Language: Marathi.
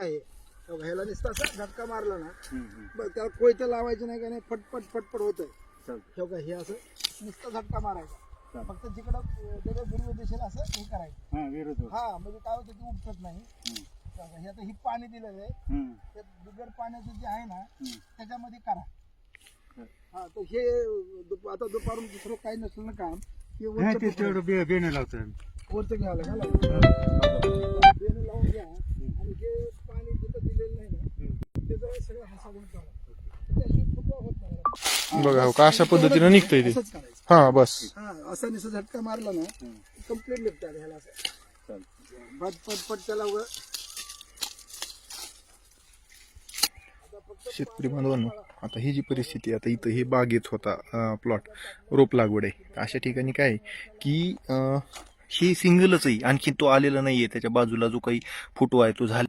आहे ह्याला नुसतं असं झटका मारला ना बघ त्याला कोयतं लावायचं नाही का नाही फटफट फटफट होतंय ठेव हे असं नुसतं झटका मारायचा फक्त जिकडं त्याच्या विरुद्ध दिशेला असं हे करायचं हा म्हणजे काय होतं की उपटत नाही हे आता ही पाणी दिलेलं आहे त्यात बिगर पाण्याचं जे आहे ना त्याच्यामध्ये करा हा तर हे आता दुपारून दुसरं काही नसलं ना काम की वरचं बेणे लावतो वरचं घ्यावं लागेल बेणं लावून घ्या आणि जे पाणी तिथं दिलेलं नाही ना ते जरा सगळं हसावून काढा त्याची फुटवा होत नाही बघा का अशा पद्धतीनं निघतंय ते असंच करायचं हा बस हा असा निसं झटका मारला ना कम्प्लीट निघतात ह्याला असं पट पट पट त्याला शेतकरी बांधवांनो आता ही जी परिस्थिती आता इथं हे बागेत होता प्लॉट रोप लागवड आहे अशा ठिकाणी काय आहे की हे सिंगलच आहे आणखी तो आलेला नाहीये त्याच्या बाजूला जो काही फुटवा आहे तो झाला